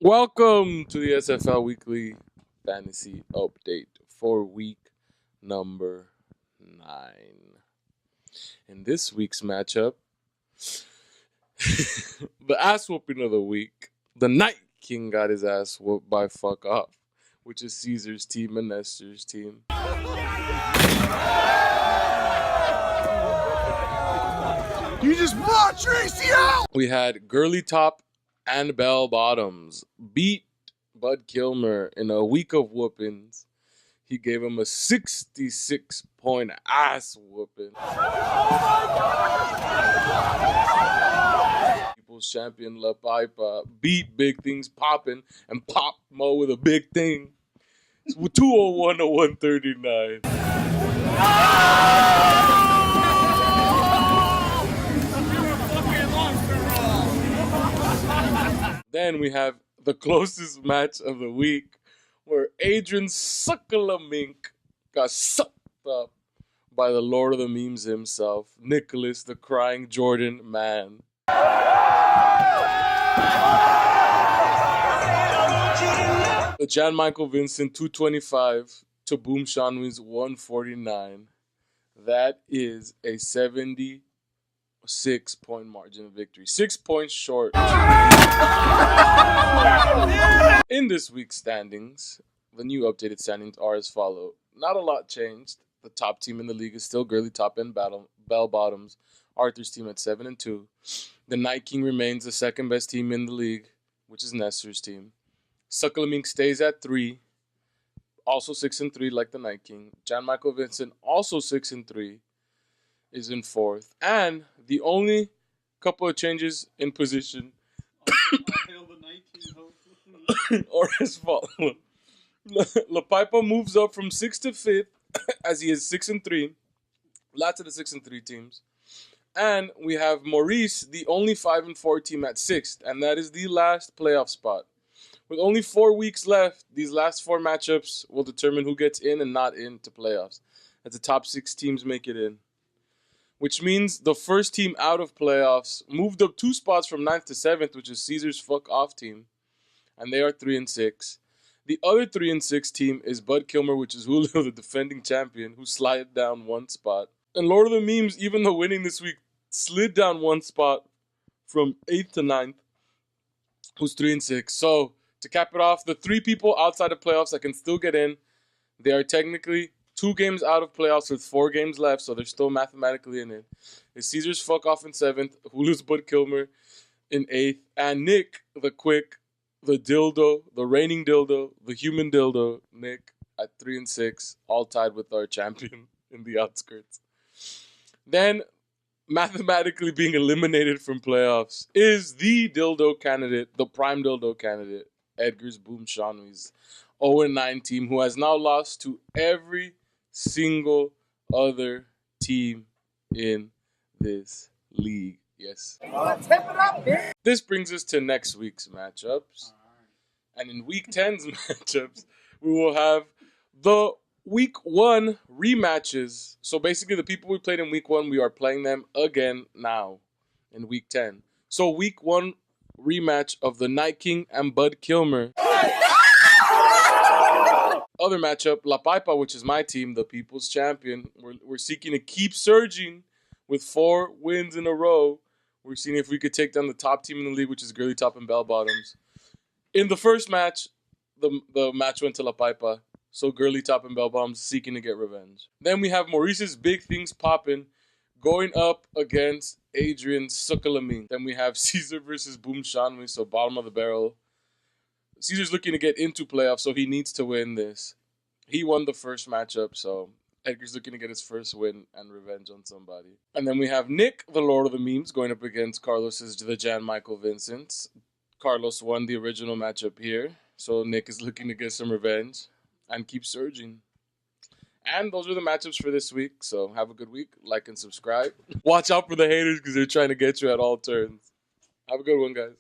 Welcome to the SFL Weekly Fantasy Update for week number 9. In this week's matchup, the ass whooping of the week, the Night King got his ass whooped by Fuck Off, which is Caesar's team and Nestor's team. You just bought your ACL! We had Girly Top and Bell Bottoms beat Bud Kilmer in a week of whoopings. He gave him a 66-point ass whooping. People's champion La Pipa beat Big Things Poppin' and popped Mo with a big thing. It's 201 to 139. Then we have the closest match of the week, where Adrian Suckalamink got sucked up by the Lord of the Memes himself, Nicholas the Crying Jordan Man. The Jan Michael Vincent 225 to Boom Shanwi's 149. That is a 76-point margin of victory. 6 points short. In this week's standings, the new updated standings are as follow. Not a lot changed. The top team in the league is still Girly Top and Bell Bottoms. Arthur's team at 7-2. The Night King remains the second best team in the league, which is Nestor's team. Suckalamink stays at 3. Also 6-3 like the Night King. Jan Michael Vincent, also 6-3, is in 4th. And the only couple of changes in position or as follows. La Pipa moves up from 6th to 5th as he is 6-3. Lots of the 6-3 teams. And we have Maurice, the only 5-4 team, at 6th, and that is the last playoff spot. With only 4 weeks left, these last 4 matchups will determine who gets in and not into playoffs, as the top 6 teams make it in. Which means the first team out of playoffs moved up 2 spots from 9th to 7th, which is Caesar's Fuck Off team, and they are 3-6. The other 3-6 team is Bud Kilmer, which is Julio, the defending champion, who slid down 1 spot. And Lord of the Memes, even though winning this week, slid down 1 spot from 8th to 9th, who's 3-6. So, to cap it off, the 3 people outside of playoffs that can still get in, they are technically 2 games out of playoffs with 4 games left, so they're still mathematically in it. It's Caesar's Fuck Off in 7th, Julio's Bud Kilmer in 8th, and Nick, the Quick, the Dildo, the Reigning Dildo, the Human Dildo, Nick at 3-6, all tied with our champion in the outskirts. Then, mathematically being eliminated from playoffs is the Dildo candidate, the Prime Dildo candidate, Edgar's Boom Shanwi's 0-9 team, who has now lost to every single other team in this league. Yes. This brings us to next week's matchups. And in week 10's matchups, we will have the week 1 rematches. So basically the people we played in week 1, we are playing them again now in week 10. So week 1 rematch of the Night King and Bud Kilmer. Other matchup, La Pipa, which is my team, the people's champion. We're seeking to keep surging with 4 wins in a row. We're seeing if we could take down the top team in the league, which is Girly Top and Bell Bottoms. In the first match, the match went to La Pipa. So Girly Top and Bell Bottoms seeking to get revenge. Then we have Maurice's Big Things Poppin' going up against Adrian Suckalamink. Then we have Caesar versus Boom Shanwi, so bottom of the barrel. Caesar's looking to get into playoffs, so he needs to win this. He won the first matchup, so Edgar's looking to get his first win and revenge on somebody. And then we have Nick, the Lord of the Memes, going up against Carlos's the Jan Michael Vincent. Carlos won the original matchup here, so Nick is looking to get some revenge and keep surging. And those are the matchups for this week, so have a good week. Like and subscribe. Watch out for the haters because they're trying to get you at all turns. Have a good one, guys.